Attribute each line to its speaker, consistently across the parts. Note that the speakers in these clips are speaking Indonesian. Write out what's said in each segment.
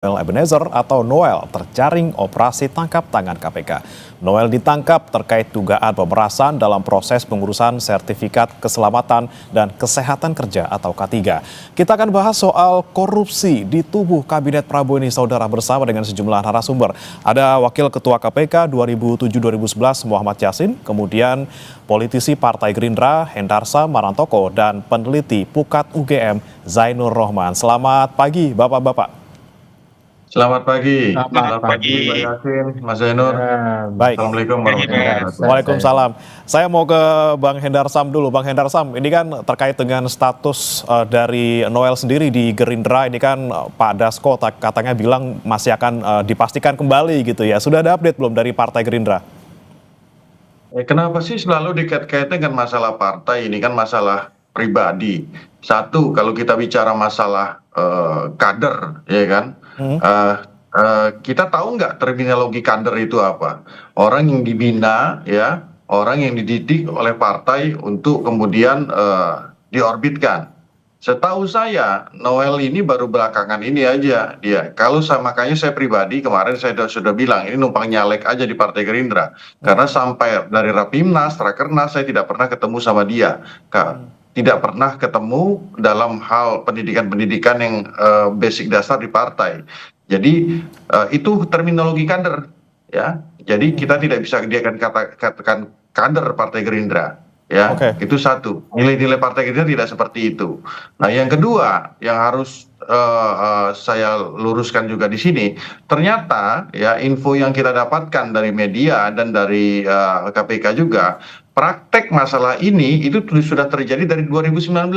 Speaker 1: Noel Ebenezer atau Noel terjaring operasi tangkap tangan KPK. Noel ditangkap terkait dugaan pemerasan dalam proses pengurusan sertifikat keselamatan dan kesehatan kerja atau K3. Kita akan bahas soal korupsi di tubuh Kabinet Prabowo ini, saudara, bersama dengan sejumlah narasumber. Ada Wakil Ketua KPK 2007-2011 Muhammad Yasin, kemudian politisi Partai Gerindra Hendarsa Marantoko, dan peneliti Pukat UGM Zainur Rohman. Selamat pagi, Bapak-Bapak.
Speaker 2: Selamat pagi.
Speaker 3: Selamat pagi.
Speaker 2: Pak Yasin, Mas Zainur.
Speaker 1: Baik.
Speaker 2: Assalamualaikum warahmatullahi wabarakatuh.
Speaker 1: Waalaikumsalam. Saya mau ke Bang Hendarsam dulu. Bang Hendarsam, ini kan terkait dengan status dari Noel sendiri di Gerindra. Ini kan Pak Dasko katanya bilang masih akan dipastikan kembali gitu ya. Sudah ada update belum dari Partai Gerindra?
Speaker 2: Kenapa sih selalu dikait-kaitkan dengan masalah partai? Ini kan masalah pribadi. Satu, kalau kita bicara masalah kader, ya kan? Kita tahu nggak terminologi kader itu apa? Orang yang dibina, ya, orang yang dididik oleh partai untuk kemudian diorbitkan. Setahu saya, Noel ini baru belakangan ini aja dia. Kalau makanya saya pribadi kemarin saya sudah bilang ini numpang nyalek aja di Partai Gerindra. Karena sampai dari Rapimnas, Rakernas saya tidak pernah ketemu sama dia. Tidak pernah ketemu dalam hal pendidikan-pendidikan yang basic dasar di partai. Jadi itu terminologi kader, ya. Jadi kita tidak bisa dia katakan kader Partai Gerindra, ya. Itu satu. Nilai-nilai Partai Gerindra tidak seperti itu. Nah, yang kedua yang harus saya luruskan juga di sini, ternyata ya info yang kita dapatkan dari media dan dari KPK juga, praktek masalah ini itu sudah terjadi dari 2019,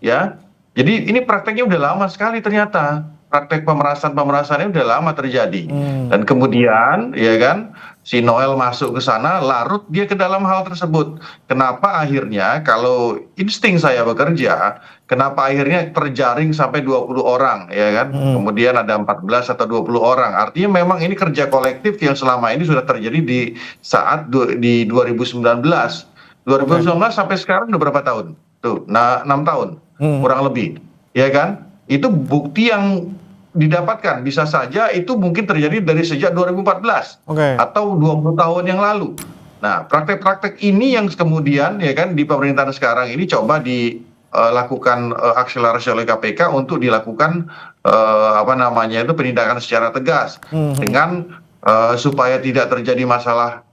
Speaker 2: ya. Jadi ini prakteknya udah lama sekali ternyata. Praktek pemerasan-pemerasannya udah lama terjadi. Dan kemudian, ya kan, si Noel masuk ke sana, larut dia ke dalam hal tersebut. Kenapa akhirnya kalau insting saya bekerja, kenapa akhirnya terjaring sampai 20 orang, ya kan? Kemudian ada 14 atau 20 orang. Artinya memang ini kerja kolektif yang selama ini sudah terjadi di saat di 2019. 2019 sampai sekarang udah berapa tahun? Tuh, 6 tahun, kurang lebih. Ya kan? Itu bukti yang didapatkan, bisa saja itu mungkin terjadi dari sejak 2014 atau 20 tahun yang lalu. Nah, praktek-praktek ini yang kemudian ya kan di pemerintahan sekarang ini coba dilakukan akselerasi oleh KPK untuk dilakukan penindakan secara tegas dengan supaya tidak terjadi masalah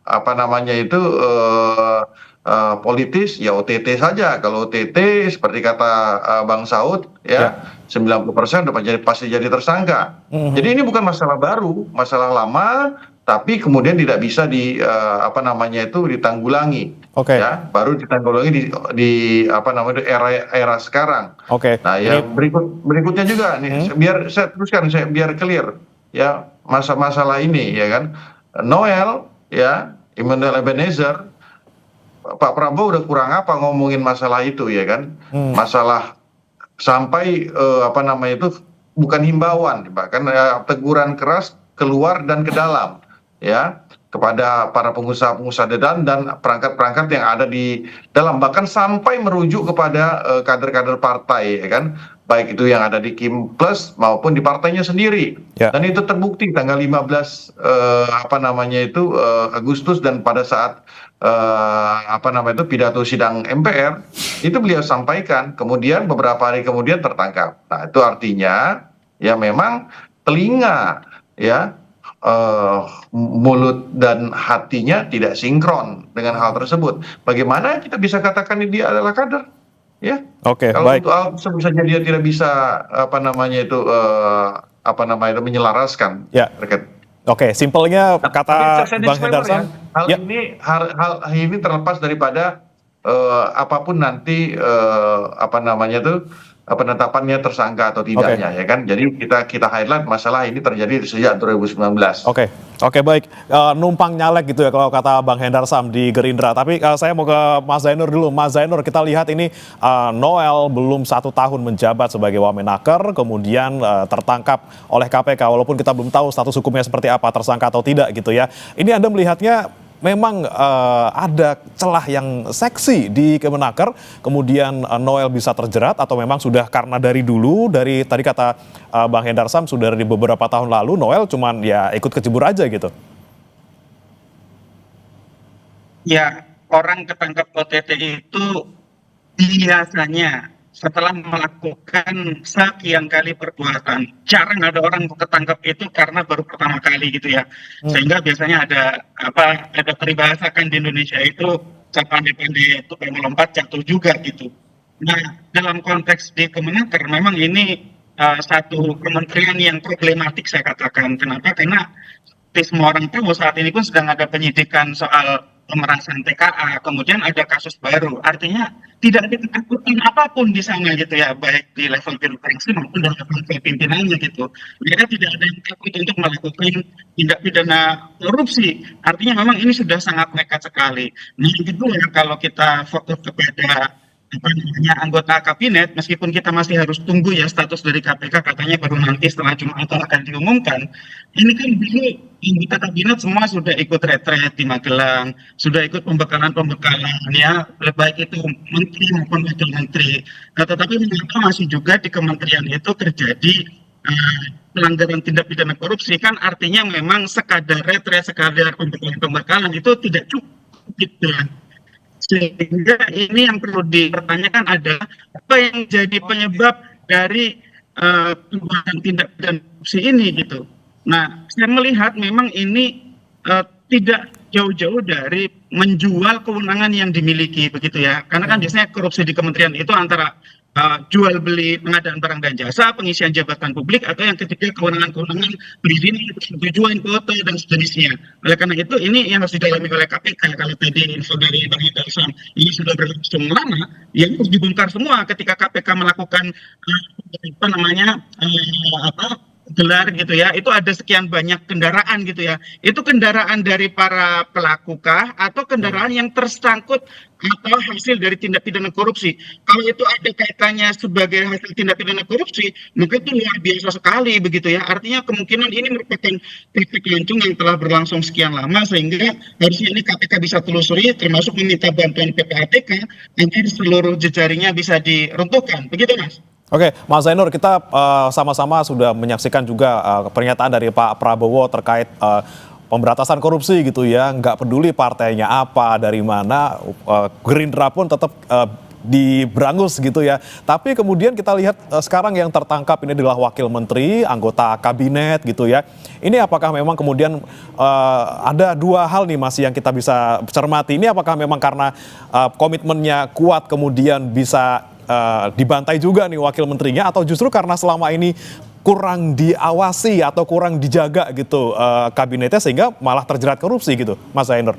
Speaker 2: politis, ya OTT saja. Kalau OTT seperti kata Bang Saud, ya 90% udah pasti jadi tersangka. Jadi ini bukan masalah baru, masalah lama, tapi kemudian tidak bisa ditanggulangi. Ya, baru ditanggulangi di era sekarang. Nah, yang berikutnya juga nih, biar saya teruskan, biar clear ya masalah ini, ya kan. Noel, ya, Noel Ebenezer, Pak Prabowo udah kurang apa ngomongin masalah itu, ya kan. Masalah sampai bukan himbauan, bahkan teguran keras keluar dan ke dalam, ya, kepada para pengusaha-pengusaha dan perangkat-perangkat yang ada di dalam, bahkan sampai merujuk kepada kader-kader partai, ya kan, baik itu yang ada di Kim Plus maupun di partainya sendiri. Dan itu terbukti tanggal 15 Agustus, dan pada saat pidato sidang MPR itu beliau sampaikan, kemudian beberapa hari kemudian tertangkap. Nah, itu artinya ya memang telinga, ya, mulut dan hatinya tidak sinkron dengan hal tersebut. Bagaimana kita bisa katakan dia adalah kader, ya? Kalau untuk hal tersebut saja dia tidak bisa menyelaraskan terkait.
Speaker 1: Simpelnya kata Bang Hendarsam,
Speaker 2: hal ini terlepas daripada apapun nanti penetapannya tersangka atau tidaknya, ya kan. Jadi kita highlight masalah ini terjadi sejak 2019.
Speaker 1: Baik. Numpang nyalek gitu ya kalau kata Bang Hendarsam di Gerindra. Tapi saya mau ke Mas Zainur dulu. Mas Zainur, kita lihat ini Noel belum 1 tahun menjabat sebagai Wamenaker, kemudian tertangkap oleh KPK, walaupun kita belum tahu status hukumnya seperti apa, tersangka atau tidak gitu ya. Ini Anda melihatnya memang ada celah yang seksi di Kemenaker, kemudian Noel bisa terjerat, atau memang sudah karena dari dulu, dari tadi kata Bang Hendar Sam, sudah dari beberapa tahun lalu Noel cuman ya ikut kecebur aja gitu?
Speaker 3: Ya, orang ketangkap OTT itu biasanya setelah melakukan sekian kali perbuatan. Jarang ada orang ketangkap itu karena baru pertama kali gitu ya. Sehingga biasanya ada peribahasa kan di Indonesia itu pandai-pandai itu melompat jatuh juga gitu. Nah, dalam konteks di Kemenaker memang ini satu kementerian yang problematik saya katakan. Kenapa? Karena semua orang tahu saat ini pun sedang ada penyidikan soal pemerasan TKA, kemudian ada kasus baru. Artinya tidak ada ketakutan apapun di sana gitu ya, baik di level birokrasi maupun di level pimpinannya gitu. Mereka tidak ada yang takut untuk melakukan tindak pidana korupsi. Artinya memang ini sudah sangat nekat sekali. Nah, yang kedua, kalau kita fokus kepada anggota kabinet, meskipun kita masih harus tunggu ya status dari KPK, katanya baru nanti setelah Jumat akan diumumkan. Ini kan dulu anggota kabinet semua sudah ikut retret di Magelang, sudah ikut pembekalan ya, baik itu menteri maupun wakil menteri. Nah, tetapi mengapa masih juga di kementerian itu terjadi pelanggaran tindak pidana korupsi? Kan artinya memang sekadar retret, sekadar pembekalan itu tidak cukup gitu. Sehingga ini yang perlu dipertanyakan adalah apa yang jadi penyebab dari perbuatan tindak pidana korupsi ini gitu. Nah, saya melihat memang ini tidak jauh-jauh dari menjual kewenangan yang dimiliki begitu ya. Karena kan biasanya korupsi di kementerian itu antara jual beli pengadaan barang dan jasa, pengisian jabatan publik, atau yang ketiga kewenangan-kewenangan perizinan, persetujuan, foto dan sejenisnya. Oleh karena itu ini yang harus didalami oleh KPK. Kalau tadi info dari Bang Hendar Sam ini sudah berlangsung lama, ya harus dibongkar semua ketika KPK melakukan gelar gitu ya, itu ada sekian banyak kendaraan gitu ya. Itu kendaraan dari para pelaku kah atau kendaraan yang tersangkut atau hasil dari tindak pidana korupsi? Kalau itu ada kaitannya sebagai hasil tindak pidana korupsi, maka itu luar biasa sekali begitu ya. Artinya kemungkinan ini merupakan praktik lancung yang telah berlangsung sekian lama, sehingga harusnya ini KPK bisa telusuri, termasuk meminta bantuan PPATK agar seluruh jejaringnya bisa diruntuhkan. Begitu, Mas.
Speaker 1: Oke, Mas Zainur, kita sama-sama sudah menyaksikan juga pernyataan dari Pak Prabowo terkait pemberantasan korupsi gitu ya, nggak peduli partainya apa, dari mana, Gerindra pun tetap diberangus gitu ya. Tapi kemudian kita lihat sekarang yang tertangkap ini adalah wakil menteri, anggota kabinet gitu ya. Ini apakah memang kemudian ada dua hal nih Mas yang kita bisa cermati. Ini apakah memang karena komitmennya kuat kemudian bisa dibantai juga nih wakil menterinya, atau justru karena selama ini kurang diawasi atau kurang dijaga gitu kabinetnya sehingga malah terjerat korupsi gitu, Mas Zainur?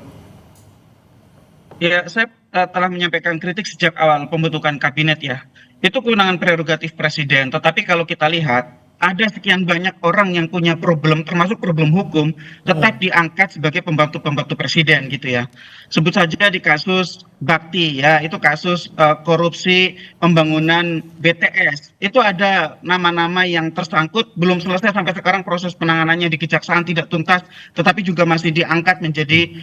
Speaker 3: Ya, saya telah menyampaikan kritik sejak awal pembentukan kabinet ya. Itu kewenangan prerogatif presiden. Tetapi kalau kita lihat, ada sekian banyak orang yang punya problem, termasuk problem hukum, tetap diangkat sebagai pembantu-pembantu presiden gitu ya. Sebut saja di kasus Bakti ya, itu kasus korupsi pembangunan BTS. Itu ada nama-nama yang tersangkut, belum selesai sampai sekarang proses penanganannya di Kejaksaan tidak tuntas, tetapi juga masih diangkat menjadi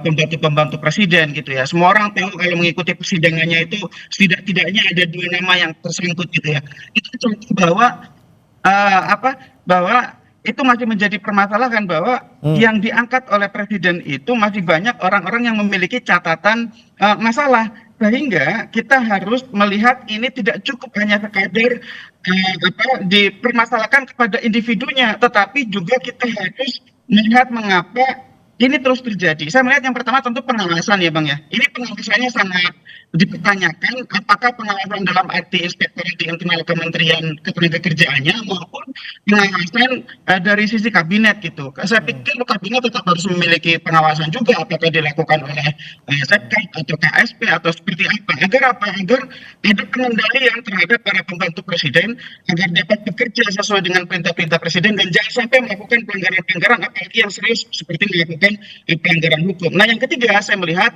Speaker 3: pembantu-pembantu presiden gitu ya. Semua orang tahu kalau mengikuti persidangannya itu setidak-tidaknya ada dua nama yang tersangkut gitu ya. Itu contoh bahwa bahwa itu masih menjadi permasalahan, bahwa yang diangkat oleh presiden itu masih banyak orang-orang yang memiliki catatan masalah, sehingga kita harus melihat ini tidak cukup hanya sekadar dipermasalahkan kepada individunya, tetapi juga kita harus melihat mengapa ini terus terjadi. Saya melihat yang pertama tentu pengawasan ya Bang ya. Ini pengawasannya sangat dipertanyakan, apakah pengawasan dalam arti inspektor di internal Kementerian Ketenagakerjaannya maupun pengawasan dari sisi kabinet gitu. Saya pikir kabinet tetap harus memiliki pengawasan juga, apakah dilakukan oleh Seknek atau KSP atau seperti apa. Agar ada pengendalian terhadap para pembantu presiden agar dapat bekerja sesuai dengan perintah-perintah presiden dan jangan sampai melakukan pelanggaran-pelanggaran apalagi yang serius seperti melakukan pelanggaran hukum. Nah, yang ketiga saya melihat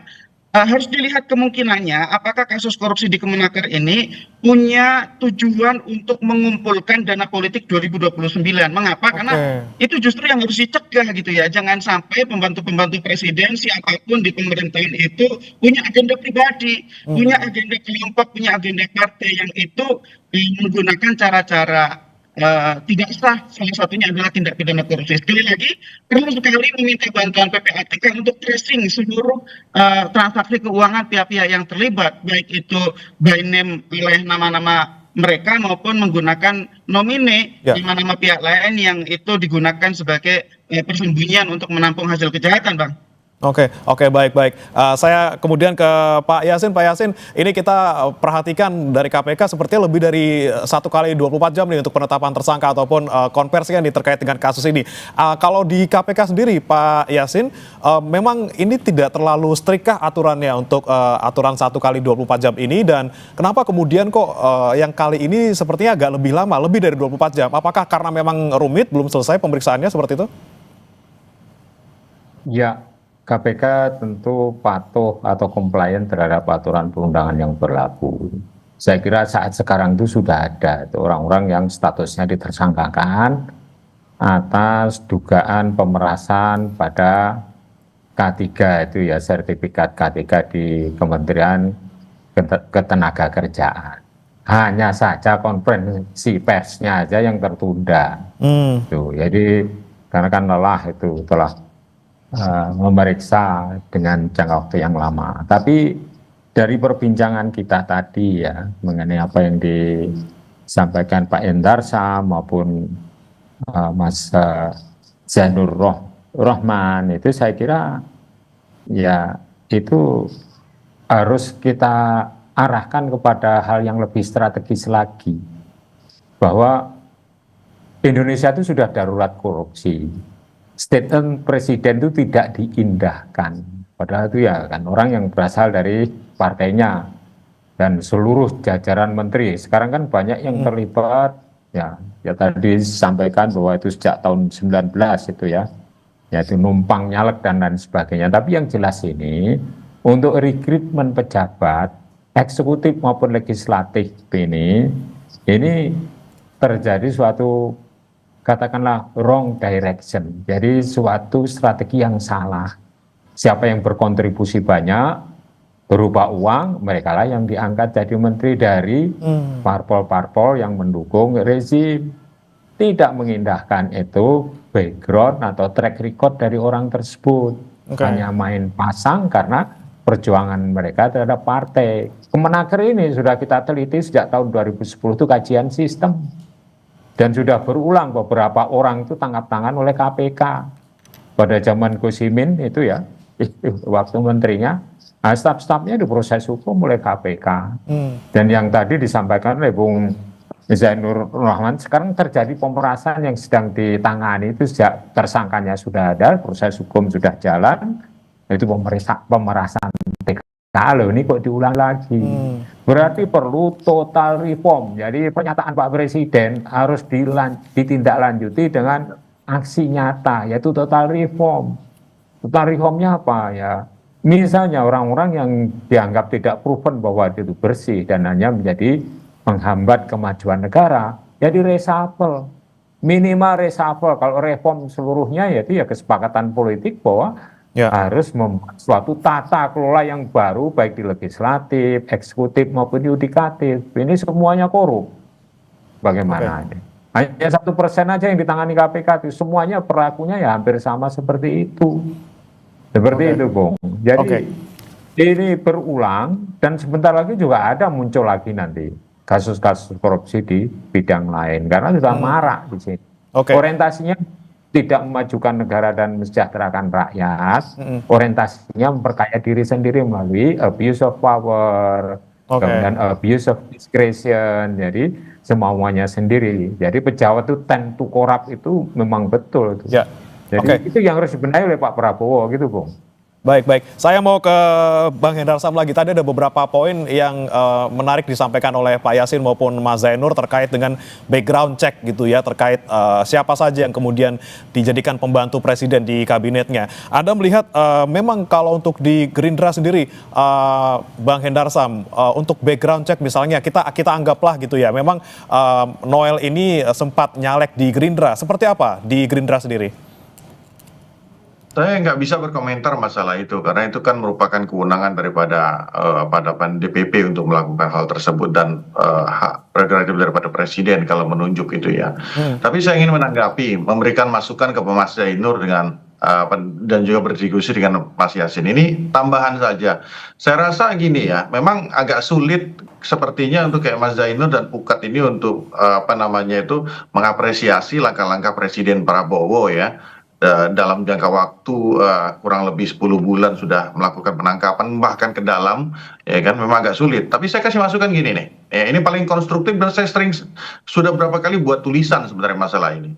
Speaker 3: harus dilihat kemungkinannya apakah kasus korupsi di Kemenaker ini punya tujuan untuk mengumpulkan dana politik 2029. Mengapa? Karena
Speaker 1: Oke.
Speaker 3: itu justru yang harus dicegah gitu ya. Jangan sampai pembantu-pembantu presiden siapapun di pemerintahan itu punya agenda pribadi, punya agenda kelompok, punya agenda partai yang itu menggunakan cara-cara tidak sah. Salah satunya adalah tindak pidana korupsi. Sekali lagi, perlu sekali meminta bantuan PPATK untuk tracing seluruh transaksi keuangan pihak-pihak yang terlibat, baik itu by name oleh nama-nama mereka maupun menggunakan nomine
Speaker 1: Ya.
Speaker 3: nama-nama pihak lain yang itu digunakan sebagai persembunyian untuk menampung hasil kejahatan, Bang.
Speaker 1: Oke, oke, baik. Saya kemudian ke Pak Yasin. Pak Yasin, ini kita perhatikan dari KPK sepertinya lebih dari 1 kali 24 jam nih untuk penetapan tersangka ataupun konversi yang terkait dengan kasus ini. Kalau di KPK sendiri, Pak Yasin, memang ini tidak terlalu strict kah aturannya untuk aturan 1 kali 24 jam ini, dan kenapa kemudian kok yang kali ini sepertinya agak lebih lama, lebih dari 24 jam? Apakah karena memang rumit, belum selesai pemeriksaannya seperti itu?
Speaker 4: Ya, KPK tentu patuh atau compliant terhadap aturan perundangan yang berlaku. Saya kira saat sekarang itu sudah ada orang-orang yang statusnya ditersangkakan atas dugaan pemerasan pada K3 itu ya, sertifikat K3 di Kementerian Ketenagakerjaan. Hanya saja konferensi persnya aja yang tertunda. Tuh, jadi karena kan lelah itu telah memeriksa dengan jangka waktu yang lama. Tapi dari perbincangan kita tadi ya mengenai apa yang disampaikan Pak Endarsa maupun Mas Zainur Rohman, itu saya kira ya itu harus kita arahkan kepada hal yang lebih strategis lagi, bahwa Indonesia itu sudah darurat korupsi. Statement presiden itu tidak diindahkan, padahal itu ya kan orang yang berasal dari partainya dan seluruh jajaran menteri. Sekarang kan banyak yang terlibat, ya tadi disampaikan bahwa itu sejak tahun 19 itu ya, yaitu numpang nyalek dan lain sebagainya. Tapi yang jelas ini untuk rekrutmen pejabat eksekutif maupun legislatif ini terjadi suatu, katakanlah, wrong direction. Jadi suatu strategi yang salah. Siapa yang berkontribusi banyak berupa uang, mereka lah yang diangkat jadi menteri dari parpol-parpol yang mendukung rezim. Tidak mengindahkan itu background atau track record dari orang tersebut. Hanya main pasang karena perjuangan mereka terhadap partai. Kemenaker ini sudah kita teliti sejak tahun 2010 itu kajian sistem. Dan sudah berulang beberapa orang itu tangkap tangan oleh KPK. Pada zaman Gus Imin itu ya, waktu menterinya, staf-stafnya diproses hukum oleh KPK. Dan yang tadi disampaikan oleh Bung Zainur Rohman, sekarang terjadi pemerasan yang sedang ditangani, itu sejak tersangkanya sudah ada, proses hukum sudah jalan, itu pemerasan Kalau ini kok diulang lagi, berarti perlu total reform. Jadi pernyataan Pak Presiden harus ditindaklanjuti dengan aksi nyata, yaitu total reform. Total reformnya apa ya? Misalnya orang-orang yang dianggap tidak proven bahwa itu bersih dan hanya menjadi menghambat kemajuan negara, jadi reshuffle. Minimal reshuffle. Kalau reform seluruhnya yaitu ya kesepakatan politik bahwa harus membuat suatu tata kelola yang baru, baik di legislatif, eksekutif maupun yudikatif. Ini semuanya korup. Bagaimana? Hanya 1% aja yang ditangani KPK, itu semuanya perlakunya ya hampir sama seperti itu. Seperti itu, Bung. Jadi ini berulang dan sebentar lagi juga ada muncul lagi nanti kasus-kasus korupsi di bidang lain karena sudah marak di sini. Orientasinya tidak memajukan negara dan mensejahterakan rakyat, orientasinya memperkaya diri sendiri melalui abuse of power, kemudian abuse of discretion, jadi semauannya sendiri. Jadi pejabat itu tend to corrupt itu memang betul. Jadi itu yang harus dibenahi oleh Pak Prabowo gitu, Bung.
Speaker 1: Baik, baik. Saya mau ke Bang Hendarsam lagi. Tadi ada beberapa poin yang menarik disampaikan oleh Pak Yasin maupun Mas Zainur terkait dengan background check gitu ya, terkait siapa saja yang kemudian dijadikan pembantu presiden di kabinetnya. Anda melihat memang kalau untuk di Gerindra sendiri, Bang Hendarsam, untuk background check misalnya kita anggaplah gitu ya, memang Noel ini sempat nyalek di Gerindra. Seperti apa di Gerindra sendiri?
Speaker 2: Saya nggak bisa berkomentar masalah itu karena itu kan merupakan kewenangan daripada DPP untuk melakukan hal tersebut dan hak prerogatif daripada presiden kalau menunjuk itu ya. Tapi saya ingin menanggapi, memberikan masukan ke Mas Zainur dengan dan juga berdiskusi dengan Mas Yasin. Ini tambahan saja. Saya rasa gini ya, memang agak sulit sepertinya untuk kayak Mas Zainur dan Pukat ini untuk mengapresiasi langkah-langkah Presiden Prabowo ya. Dalam jangka waktu kurang lebih 10 bulan sudah melakukan penangkapan bahkan ke dalam, ya kan, memang agak sulit. Tapi saya kasih masukan gini nih, ini paling konstruktif dan saya sudah berapa kali buat tulisan sebenarnya masalah ini.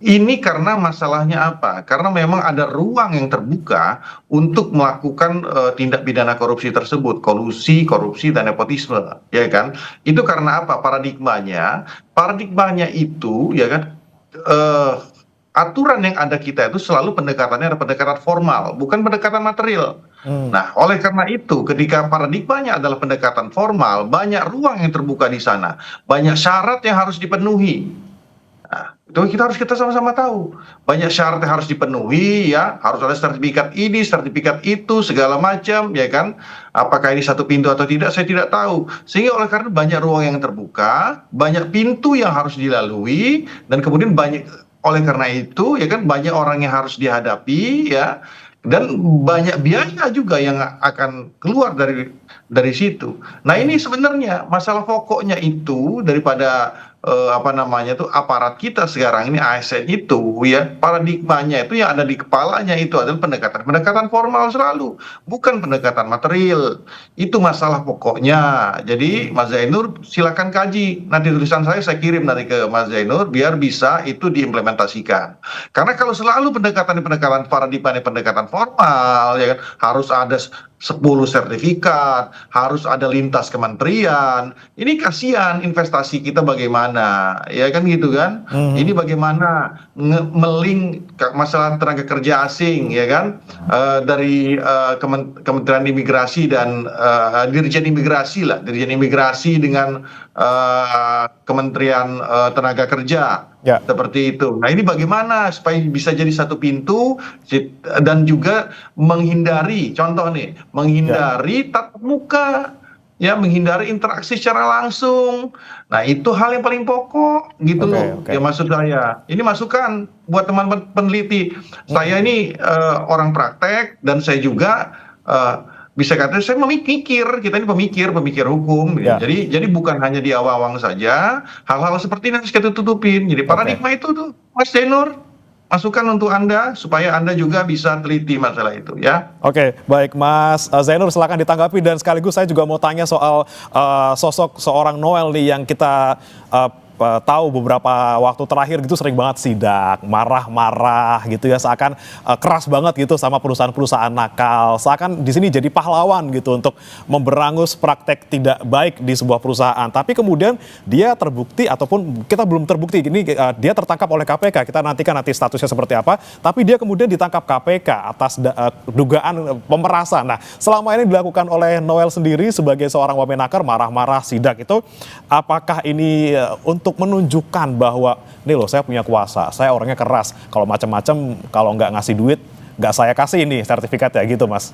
Speaker 2: Ini karena masalahnya apa? Karena memang ada ruang yang terbuka untuk melakukan tindak pidana korupsi tersebut, kolusi, korupsi dan nepotisme, ya kan? Itu karena apa? Paradigmanya itu, ya kan? Aturan yang ada kita itu selalu pendekatannya ada pendekatan formal, bukan pendekatan material. Nah, oleh karena itu, ketika paradigmanya adalah pendekatan formal, banyak ruang yang terbuka di sana, banyak syarat yang harus dipenuhi. Nah, itu kita sama-sama tahu. Banyak syarat yang harus dipenuhi, ya, harus ada sertifikat ini, sertifikat itu, segala macam, ya kan? Apakah ini satu pintu atau tidak, saya tidak tahu. Sehingga oleh karena banyak ruang yang terbuka, banyak pintu yang harus dilalui, dan kemudian oleh karena itu, ya kan, banyak orang yang harus dihadapi, ya, dan banyak biaya juga yang akan keluar dari situ. Nah, ini sebenarnya masalah pokoknya itu daripada aparat kita sekarang ini ASN itu, ya, paradigmanya itu yang ada di kepalanya itu adalah pendekatan formal selalu, bukan pendekatan material. Itu masalah pokoknya. Jadi Mas Zainur silakan kaji, nanti tulisan saya kirim nanti ke Mas Zainur biar bisa itu diimplementasikan. Karena kalau selalu pendekatan pendekatan formal, ya kan, harus ada 10 sertifikat, harus ada lintas kementerian. Ini kasihan investasi kita bagaimana, ya kan gitu kan? Ini bagaimana masalah tenaga kerja asing, ya kan? Dari Kementerian Imigrasi dan Dirjen Imigrasi dengan Kementerian Tenaga Kerja.
Speaker 1: Ya.
Speaker 2: Seperti itu. Nah, ini bagaimana supaya bisa jadi satu pintu dan juga menghindari, contoh nih, menghindari tatap muka, ya, menghindari interaksi secara langsung. Nah, itu hal yang paling pokok gitu loh. Ya, maksud saya. Ini masukan buat teman-teman peneliti. Saya ini orang praktek dan saya juga bisa kata saya memikir, kita ini pemikir hukum. Ya. Jadi bukan hanya di awang-awang saja, hal-hal seperti ini harus kita tutupin. Jadi paradigma itu tuh, Mas Zainur, masukan untuk Anda supaya Anda juga bisa teliti masalah itu, ya. Oke,
Speaker 1: baik Mas Zainur, silakan ditanggapi dan sekaligus saya juga mau tanya soal sosok seorang Noel nih yang kita tahu beberapa waktu terakhir gitu sering banget sidak, marah-marah gitu ya, seakan keras banget gitu sama perusahaan-perusahaan nakal, seakan di sini jadi pahlawan gitu untuk memberangus praktek tidak baik di sebuah perusahaan. Tapi kemudian dia terbukti ataupun kita belum terbukti, ini dia tertangkap oleh KPK, kita nantikan nanti statusnya seperti apa, tapi dia kemudian ditangkap KPK atas dugaan pemerasan. Nah, selama ini dilakukan oleh Noel sendiri sebagai seorang wamenaker, marah-marah, sidak itu, apakah ini untuk menunjukkan bahwa nih loh, saya punya kuasa, saya orangnya keras, kalau macam-macam, kalau nggak ngasih duit nggak saya kasih ini sertifikat ya gitu, Mas?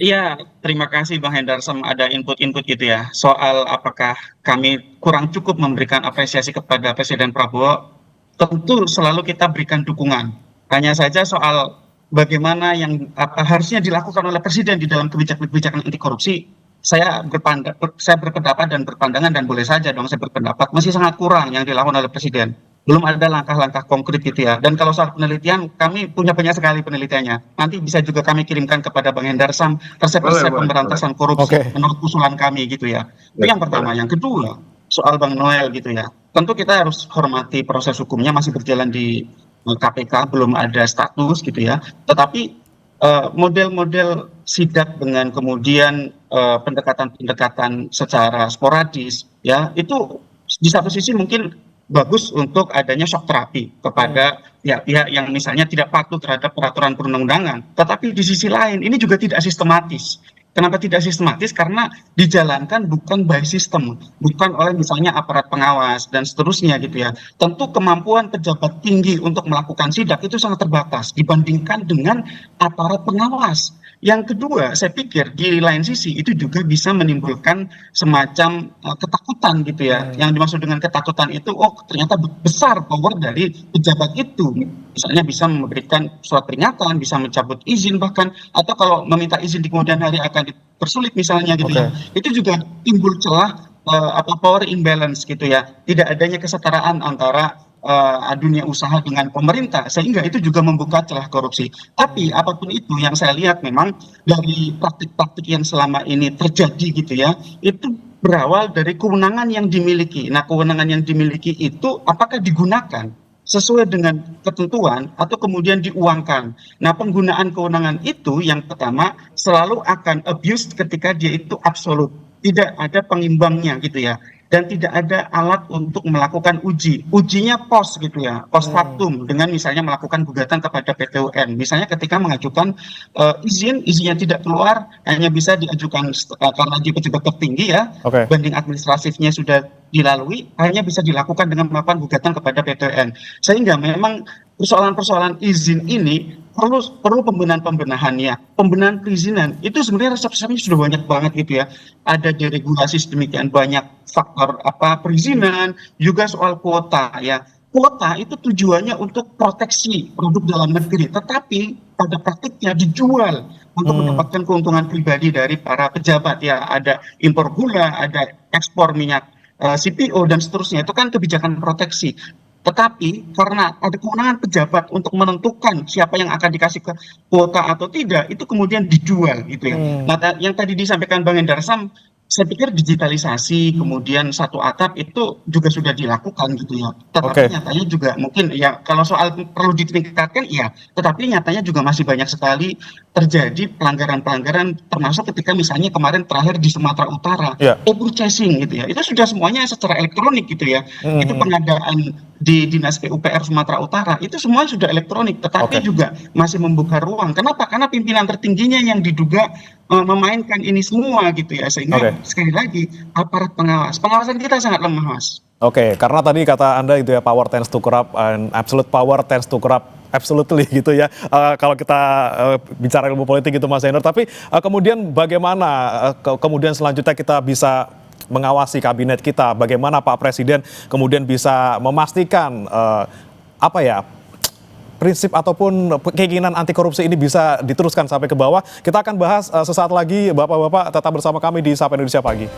Speaker 3: Iya, terima kasih Bang Hendarsam, ada input-input gitu ya soal apakah kami kurang cukup memberikan apresiasi kepada Presiden Prabowo. Tentu selalu kita berikan dukungan, hanya saja soal bagaimana yang harusnya dilakukan oleh Presiden di dalam kebijakan anti korupsi. Saya berpendapat dan berpandangan, dan boleh saja dong saya berpendapat, masih sangat kurang yang dilakukan oleh Presiden. Belum ada langkah-langkah konkret gitu ya. Dan kalau soal penelitian, kami punya banyak sekali penelitiannya. Nanti bisa juga kami kirimkan kepada Bang Hendarsam resep-resep pemberantasan korupsi menurut usulan kami gitu ya. Itu yang pertama. Yang kedua, soal Bang Noel gitu ya. Tentu kita harus hormati proses hukumnya masih berjalan di KPK, belum ada status gitu ya. Tetapi model-model sidak dengan kemudian pendekatan-pendekatan secara sporadis ya itu di satu sisi mungkin bagus untuk adanya shock terapi kepada pihak-pihak yang misalnya tidak patuh terhadap peraturan perundang-undangan. Tetapi di sisi lain ini juga tidak sistematis. Kenapa tidak sistematis? Karena dijalankan bukan by system, bukan oleh misalnya aparat pengawas dan seterusnya gitu ya. Tentu kemampuan pejabat tinggi untuk melakukan sidak itu sangat terbatas dibandingkan dengan aparat pengawas. Yang kedua, saya pikir di lain sisi itu juga bisa menimbulkan semacam ketakutan gitu ya. Yang dimaksud dengan ketakutan itu, oh ternyata besar power dari pejabat itu. Misalnya bisa memberikan surat peringatan, bisa mencabut izin bahkan, atau kalau meminta izin di kemudian hari akan dipersulit misalnya gitu ya. Itu juga timbul celah power imbalance gitu ya. Tidak adanya kesetaraan antara dunia usaha dengan pemerintah, sehingga itu juga membuka celah korupsi. Tapi apapun itu yang saya lihat memang dari praktik-praktik yang selama ini terjadi gitu ya, itu berawal dari kewenangan yang dimiliki. Nah, kewenangan yang dimiliki itu apakah digunakan sesuai dengan ketentuan atau kemudian diuangkan. Nah, penggunaan kewenangan itu yang pertama selalu akan abuse ketika dia itu absolut. Tidak ada pengimbangnya gitu ya. Dan tidak ada alat untuk melakukan uji. Ujinya pos gitu ya, pos factum dengan misalnya melakukan gugatan kepada PT UN. Misalnya ketika mengajukan izinnya tidak keluar, hanya bisa diajukan karena dia pejabat tertinggi ya, banding administratifnya sudah dilalui, hanya bisa dilakukan dengan melakukan gugatan kepada PT UN. Sehingga memang persoalan-persoalan izin ini perlu pembenahan ya, pembenahan perizinan itu sebenarnya resep-resepnya sudah banyak banget gitu ya. Ada deregulasi sedemikian banyak faktor perizinan, juga soal kuota ya. Kuota itu tujuannya untuk proteksi produk dalam negeri, tetapi pada praktiknya dijual untuk mendapatkan keuntungan pribadi dari para pejabat ya. Ada impor gula, ada ekspor minyak CPO dan seterusnya. Itu kan kebijakan proteksi. Tetapi karena ada kewenangan pejabat untuk menentukan siapa yang akan dikasih ke kuota atau tidak, itu kemudian dijual gitu ya. Nah, yang tadi disampaikan Bang Endar Sam, saya pikir digitalisasi kemudian satu atap itu juga sudah dilakukan gitu ya. Tetapi nyatanya juga mungkin ya kalau soal perlu ditingkatkan ya, tetapi nyatanya juga masih banyak sekali terjadi pelanggaran-pelanggaran, termasuk ketika misalnya kemarin terakhir di Sumatera Utara, e-purchasing gitu ya. Itu sudah semuanya secara elektronik gitu ya. Itu pengadaan di Dinas PUPR Sumatera Utara itu semua sudah elektronik, tetapi juga masih membuka ruang. Kenapa? Karena pimpinan tertingginya yang diduga memainkan ini semua gitu ya, sehingga sekali lagi aparat pengawasan kita sangat lemah, Mas.
Speaker 1: Karena tadi kata Anda itu ya, power tends to corrupt and absolute power tends to corrupt absolutely gitu ya. Kalau kita bicara ilmu politik gitu Mas Zainur, tapi kemudian bagaimana kemudian selanjutnya kita bisa mengawasi kabinet kita, bagaimana Pak Presiden kemudian bisa memastikan prinsip ataupun keinginan anti korupsi ini bisa diteruskan sampai ke bawah. Kita akan bahas sesaat lagi, Bapak-Bapak tetap bersama kami di Sapa Indonesia Pagi.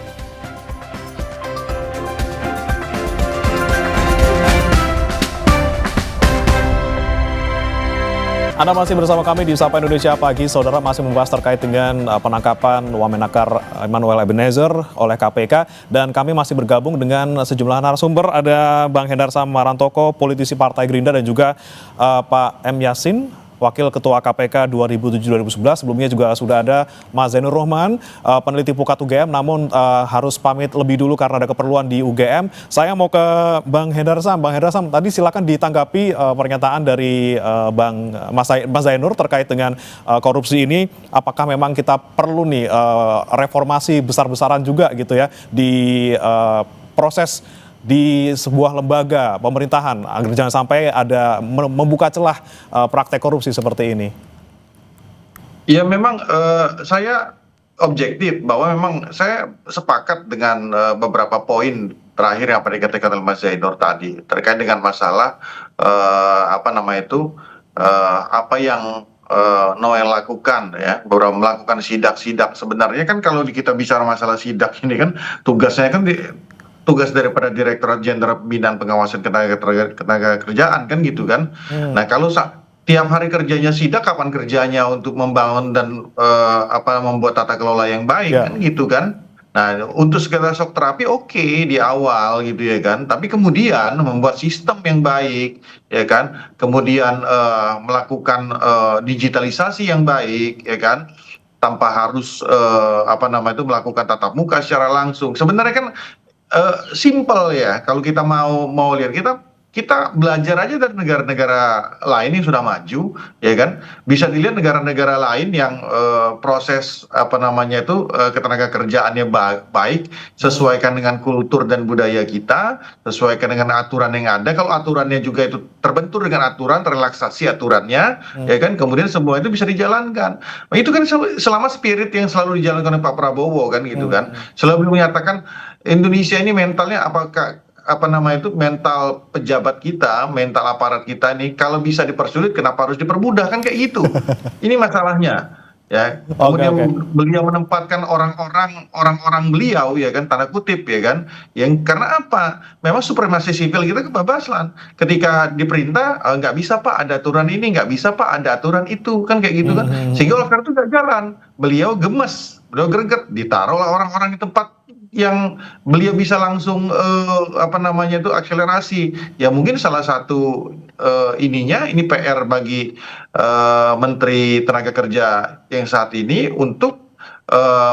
Speaker 1: Anda masih bersama kami di Sapa Indonesia Pagi. Saudara, masih membahas terkait dengan penangkapan Wamenakar Emmanuel Ebenezer oleh KPK. Dan kami masih bergabung dengan sejumlah narasumber. Ada Bang Hendar Sam Marantoko, politisi Partai Gerindra, dan juga Pak M. Yasin, Wakil Ketua KPK 2007-2011. Sebelumnya juga sudah ada Mas Zainur Rohman, peneliti Pukat UGM, namun harus pamit lebih dulu karena ada keperluan di UGM. Saya mau ke Bang Hendar Sam. Bang Hendar Sam, tadi silakan ditanggapi pernyataan dari Mas Zainur terkait dengan korupsi ini. Apakah memang kita perlu nih reformasi besar-besaran juga gitu ya di proses di sebuah lembaga pemerintahan agar jangan sampai ada membuka celah praktek korupsi seperti ini?
Speaker 2: Ya memang saya objektif bahwa memang saya sepakat dengan beberapa poin terakhir yang dikatakan oleh Mas Zainur tadi terkait dengan masalah apa yang Noel lakukan ya, beberapa melakukan sidak-sidak. Sebenarnya kan kalau kita bicara masalah sidak ini kan tugasnya kan tugas daripada Direktorat Jenderal Pembinaan Pengawasan Ketenaga Kerjaan kan gitu kan. Nah kalau tiap hari kerjanya sidak, kapan kerjanya untuk membangun dan membuat tata kelola yang baik kan gitu kan. Nah, untuk segala shock terapi oke di awal gitu ya kan, tapi kemudian membuat sistem yang baik ya kan, kemudian melakukan digitalisasi yang baik ya kan, tanpa harus apa namanya itu melakukan tatap muka secara langsung. Sebenarnya kan simple ya kalau kita mau lihat, kita belajar aja dari negara-negara lain yang sudah maju ya kan, bisa dilihat negara-negara lain yang proses apa namanya itu ketenaga kerjaannya baik, sesuaikan dengan kultur dan budaya kita, sesuaikan dengan aturan yang ada. Kalau aturannya juga itu terbentur dengan aturan, relaksasi aturannya ya kan, kemudian semua itu bisa dijalankan. Nah, itu kan selama spirit yang selalu dijalankan oleh Pak Prabowo kan gitu kan, selalu menyatakan Indonesia ini mentalnya apa nama itu, mental pejabat kita, mental aparat kita ini kalau bisa dipersulit kenapa harus dipermudah, kan kayak gitu. Ini masalahnya ya. Kemudian beliau menempatkan orang-orang beliau ya kan, tanda kutip ya kan, yang karena apa? Memang supremasi sipil kita kebablasan. Ketika diperintah nggak bisa Pak ada aturan ini, nggak bisa Pak ada aturan itu, kan kayak gitu kan. Sehingga oleh karena itu nggak jalan. Beliau gemes, beliau greget, ditaruhlah orang-orang di tempat yang beliau bisa langsung apa namanya itu akselerasi. Ya mungkin salah satu ini PR bagi Menteri Tenaga Kerja yang saat ini untuk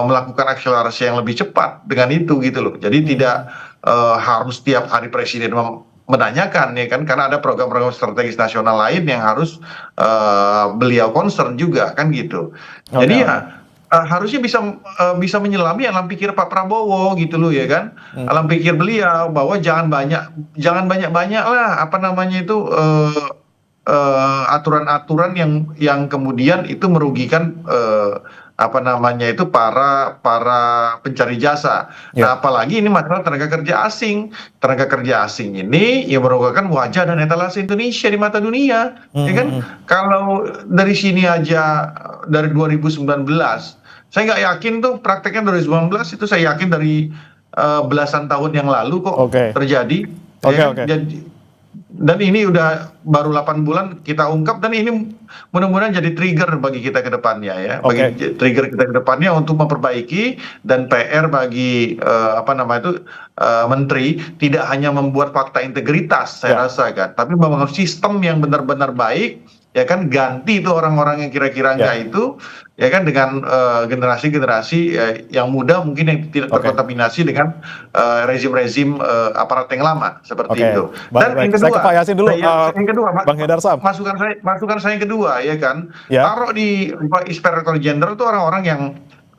Speaker 2: melakukan akselerasi yang lebih cepat dengan itu gitu loh. Jadi tidak harus tiap hari Presiden menanyakan ya kan, karena ada program-program strategis nasional lain yang harus beliau concern juga kan gitu. Jadi ya harusnya bisa menyelami alam pikir Pak Prabowo gitu loh ya kan, alam pikir beliau bahwa jangan banyak lah apa namanya itu aturan-aturan yang kemudian itu merugikan apa namanya itu para pencari jasa. Nah, apalagi ini masalah tenaga kerja asing. Tenaga kerja asing ini ya merupakan wajah dan etalase Indonesia di mata dunia, ya kan? Kalau dari sini aja dari 2019, saya nggak yakin tuh prakteknya 2019 itu, saya yakin dari belasan tahun yang lalu kok terjadi. Dan ini udah baru 8 bulan kita ungkap, dan ini mudah-mudahan jadi trigger bagi kita ke depannya ya, bagi trigger kita ke depannya untuk memperbaiki, dan PR bagi apa nama itu menteri tidak hanya membuat fakta integritas saya rasa kan, tapi membangun sistem yang benar-benar baik ya kan, ganti itu orang-orang yang kira-kira enggak itu ya kan, dengan generasi-generasi yang muda mungkin yang tidak terkontaminasi dengan rezim-rezim aparat yang lama seperti itu. Dan yang kedua,
Speaker 1: Bang Hendarsam,
Speaker 2: masukan saya yang kedua ya kan, taruh di Inspektur Jenderal itu orang-orang yang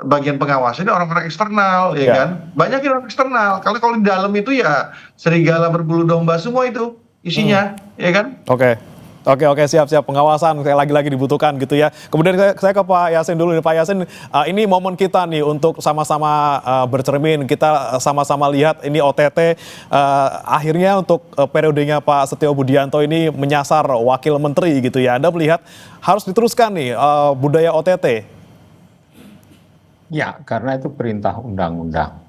Speaker 2: bagian pengawas ini orang-orang eksternal ya kan, banyak orang eksternal. Kalau di dalam itu ya serigala berbulu domba semua itu isinya ya kan.
Speaker 1: Oke, siap. Pengawasan lagi-lagi dibutuhkan gitu ya. Kemudian saya ke Pak Yassin dulu nih. Pak Yassin, ini momen kita nih untuk sama-sama bercermin. Kita sama-sama lihat ini OTT akhirnya untuk periodenya Pak Setio Budianto ini menyasar wakil menteri gitu ya. Anda melihat harus diteruskan nih budaya OTT?
Speaker 4: Ya, karena itu perintah undang-undang.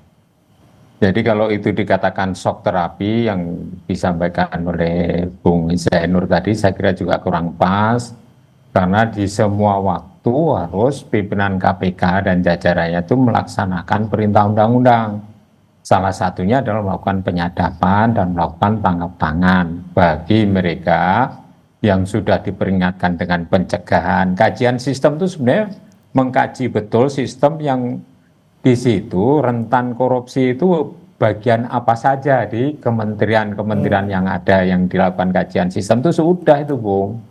Speaker 4: Jadi kalau itu dikatakan shock terapi yang disampaikan oleh Bung Zainur tadi, saya kira juga kurang pas, karena di semua waktu harus pimpinan KPK dan jajarannya itu melaksanakan perintah undang-undang. Salah satunya adalah melakukan penyadapan dan melakukan tangkap tangan bagi mereka yang sudah diperingatkan dengan pencegahan. Kajian sistem itu sebenarnya mengkaji betul sistem yang di situ rentan korupsi itu bagian apa saja di kementerian-kementerian yang ada yang dilakukan kajian sistem itu sudah itu Bung.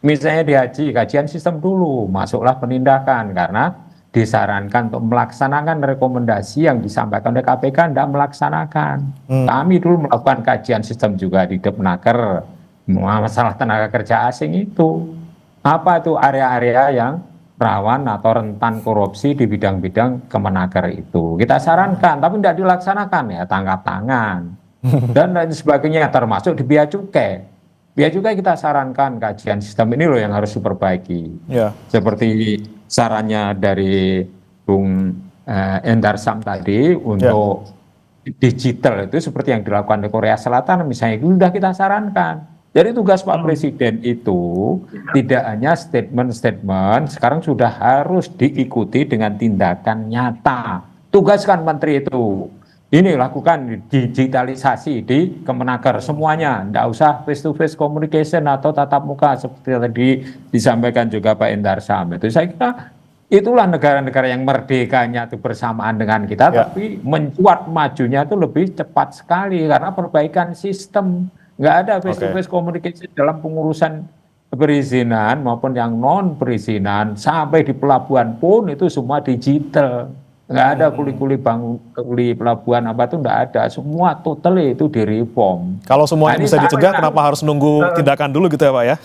Speaker 4: Misalnya di haji, kajian sistem dulu, masuklah penindakan karena disarankan untuk melaksanakan rekomendasi yang disampaikan oleh KPK, tidak melaksanakan. Kami dulu melakukan kajian sistem juga di Depnaker, masalah tenaga kerja asing itu. Apa itu area-area yang rawan atau rentan korupsi di bidang-bidang Kemenaker itu. Kita sarankan, tapi tidak dilaksanakan ya, tangkap tangan. Dan lain sebagainya, termasuk di Bea Cukai. Bea Cukai kita sarankan kajian sistem ini loh yang harus diperbaiki. Seperti sarannya dari Bung Hendarsam tadi untuk digital itu seperti yang dilakukan di Korea Selatan misalnya, itu sudah kita sarankan. Jadi tugas Pak Presiden itu tidak hanya statement-statement, sekarang sudah harus diikuti dengan tindakan nyata. tugaskan menteri itu. Ini lakukan digitalisasi di Kemenaker semuanya, tidak usah face to face communication atau tatap muka seperti tadi disampaikan juga Pak Endar Sam. Itu saya kira itulah negara-negara yang merdekanya itu bersamaan dengan kita, tapi mencuat majunya itu lebih cepat sekali karena perbaikan sistem. Nggak ada face to face communication dalam pengurusan perizinan maupun yang non perizinan, sampai di pelabuhan pun itu semua digital. Nggak ada kuli pelabuhan apa itu nggak ada, semua totally itu direform.
Speaker 1: Kalau semuanya bisa dicegah, kenapa harus nunggu tindakan dulu gitu ya Pak ya?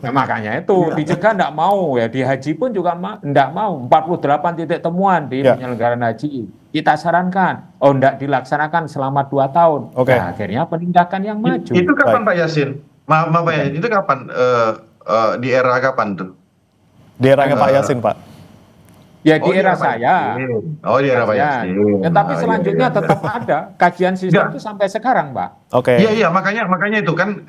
Speaker 4: Nah, makanya itu dicegah nggak mau ya, di haji pun juga nggak mau. 48 titik temuan di penyelenggaraan haji kita sarankan, nggak dilaksanakan selama 2 tahun. Nah, akhirnya penindakan yang maju.
Speaker 2: Itu kapan Pak Yasin? Maaf Pak ya, itu kapan? Di era kapan tuh?
Speaker 1: Di eranya Pak Yasin Pak.
Speaker 4: Ya di era saya.
Speaker 2: Oh di era Pak Yasin.
Speaker 4: Ya, tapi selanjutnya tetap ada kajian sistem itu sampai sekarang, Pak.
Speaker 2: Iya makanya itu kan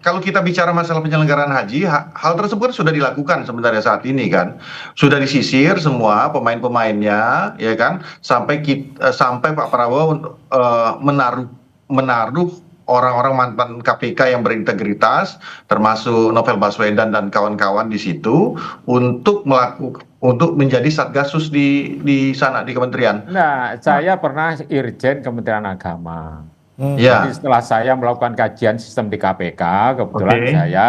Speaker 2: kalau kita bicara masalah penyelenggaraan haji, hal tersebut sudah dilakukan sebenarnya saat ini kan, sudah disisir semua pemain-pemainnya, ya kan, sampai Pak Prabowo menaruh orang-orang mantan KPK yang berintegritas, termasuk Novel Baswedan dan kawan-kawan di situ, untuk menjadi satgasus di sana di kementerian.
Speaker 4: Nah, saya pernah Irjen Kementerian Agama.
Speaker 2: Jadi
Speaker 4: setelah saya melakukan kajian sistem di KPK, kebetulan saya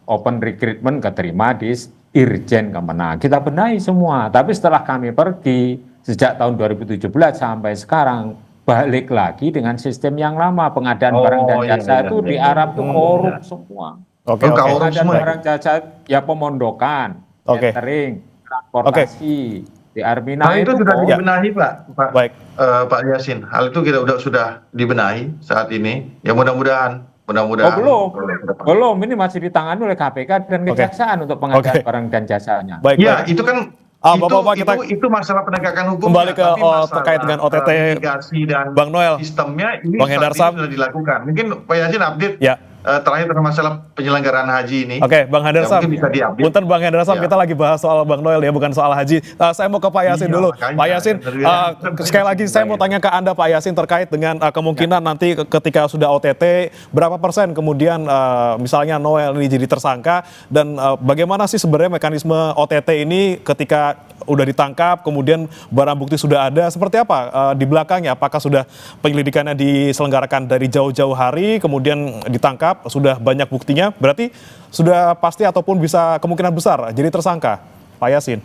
Speaker 4: open recruitment keterima di Irjen Kemenag. Kita benahi semua. Tapi setelah kami pergi sejak tahun 2017 sampai sekarang, balik lagi dengan sistem yang lama, pengadaan barang dan jasa itu di Arab itu korup semua. Pengadaan barang jasa ya pemondokan, catering, transportasi di Armina
Speaker 2: itu sudah dibenahi Pak Yasin. Hal itu kita sudah dibenahi saat ini. Ya mudah-mudahan.
Speaker 4: Belum. Ini masih ditangani oleh KPK dan Kejaksaan untuk pengadaan barang dan jasanya.
Speaker 2: Ya itu kan. Itu masalah penegakan hukum.
Speaker 1: Kembali ke terkait dengan OTT
Speaker 2: dan
Speaker 1: Bang Noel,
Speaker 2: sistemnya ini
Speaker 1: Bang Hendar Sam
Speaker 2: sudah dilakukan. Mungkin Pak Yasin update terakhir tentang masalah penyelenggaraan haji ini.
Speaker 1: Bang Hendar Sam. Punten Bang Hendar Sam, kita lagi bahas soal Bang Noel ya, bukan soal haji. Saya mau ke Pak Yasin dulu. Pak Yasin, sekali lagi saya mau tanya ke Anda Pak Yasin terkait dengan kemungkinan nanti ketika sudah OTT, berapa persen kemudian misalnya Noel ini jadi tersangka, dan bagaimana sih sebenarnya mekanisme OTT ini ketika udah ditangkap, kemudian barang bukti sudah ada, seperti apa di belakangnya? Apakah sudah penyelidikannya diselenggarakan dari jauh-jauh hari, kemudian ditangkap, sudah banyak buktinya, berarti sudah pasti ataupun bisa kemungkinan besar jadi tersangka, Pak Yasin?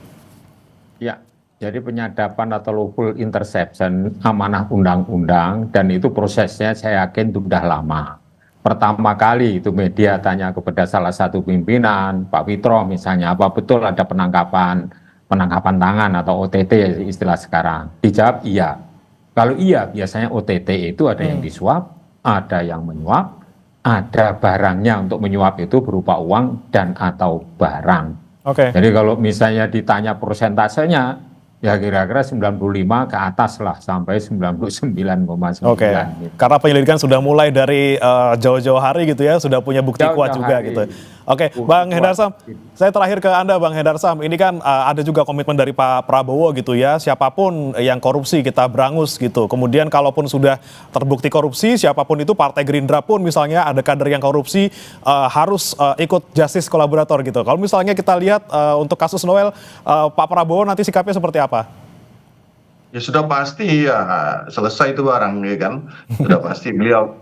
Speaker 4: Ya, jadi penyadapan atau lawful interception amanah undang-undang, dan itu prosesnya saya yakin itu sudah lama. Pertama kali itu media tanya kepada salah satu pimpinan, Pak Fitro misalnya, apa betul ada penangkapan tangan atau OTT istilah sekarang? Dijawab iya. Kalau iya, biasanya OTT itu ada yang disuap, ada yang menyuap, ada barangnya untuk menyuap itu berupa uang dan atau barang. Jadi kalau misalnya ditanya persentasenya, ya kira-kira 95 ke atas lah, sampai 99,9.
Speaker 1: Karena penyelidikan sudah mulai dari jauh-jauh hari gitu ya, sudah punya bukti kuat juga gitu. Bang Hendar Sam, saya terakhir ke Anda Bang Hendar Sam, ini kan ada juga komitmen dari Pak Prabowo gitu ya, siapapun yang korupsi kita berangus gitu. Kemudian kalaupun sudah terbukti korupsi, siapapun itu, Partai Gerindra pun misalnya ada kader yang korupsi, harus ikut justice kolaborator gitu. Kalau misalnya kita lihat untuk kasus Noel, Pak Prabowo nanti sikapnya seperti apa?
Speaker 2: Ya sudah pasti ya selesai itu barang ya kan, sudah pasti beliau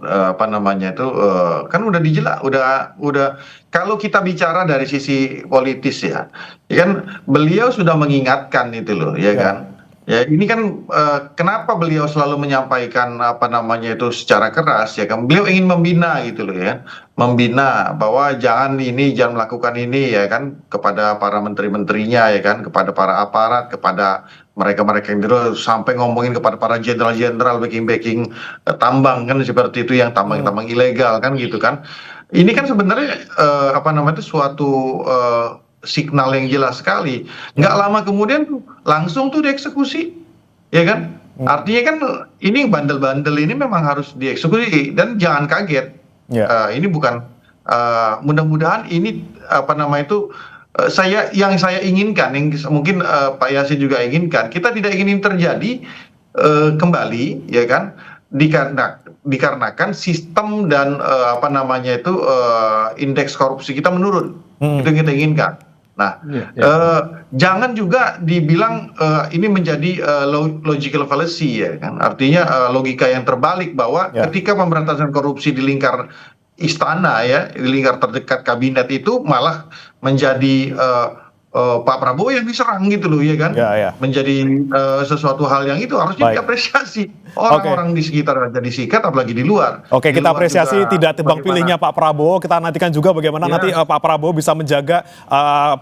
Speaker 2: kan udah dijelas, udah kalau kita bicara dari sisi politis ya kan beliau sudah mengingatkan itu loh ya kan. Ya ini kan kenapa beliau selalu menyampaikan itu secara keras ya kan, beliau ingin membina gitu loh ya, membina bahwa jangan melakukan ini ya kan, kepada para menteri-menterinya ya kan, kepada para aparat, kepada mereka-mereka yang dulu, sampai ngomongin kepada para jenderal-jenderal backing tambang kan, seperti itu, yang tambang-tambang ilegal kan gitu kan. Ini kan sebenarnya suatu signal yang jelas sekali. Nggak lama kemudian langsung tuh dieksekusi, ya kan? Artinya kan ini bandel-bandel ini memang harus dieksekusi, dan jangan kaget. Ini bukan mudah-mudahan ini yang saya inginkan, yang mungkin Pak Yasin juga inginkan, kita tidak ingin terjadi kembali, ya kan, dikarenakan sistem dan apa namanya itu indeks korupsi kita menurun. Itu yang kita inginkan. Nah, jangan juga dibilang ini menjadi logical fallacy, ya kan, artinya logika yang terbalik bahwa ketika pemberantasan korupsi di lingkar istana, ya, di lingkar terdekat kabinet itu malah menjadi Pak Prabowo yang diserang gitu loh, ya kan, menjadi sesuatu hal yang itu harusnya diapresiasi orang-orang di sekitar aja disikat, apalagi di luar.
Speaker 1: Oke, kita apresiasi tidak tebang
Speaker 2: bagaimana
Speaker 1: pilihnya Pak Prabowo. Kita nantikan juga bagaimana nanti Pak Prabowo bisa menjaga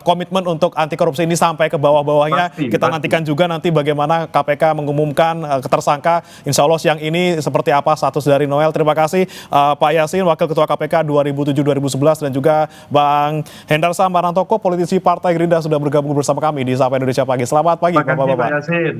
Speaker 1: komitmen untuk anti korupsi ini sampai ke bawah-bawahnya. Kita nantikan juga nanti bagaimana KPK mengumumkan tersangka. Insya Allah siang ini seperti apa status dari Noel. Terima kasih Pak Yasin, Wakil Ketua KPK 2007-2011, dan juga Bang Hendar Sambarantoko, politisi Partai Gerindra, sudah bergabung bersama kami di Sapa Indonesia Pagi. Selamat pagi Bapak-Bapak.
Speaker 2: Terima kasih Pak Yasin.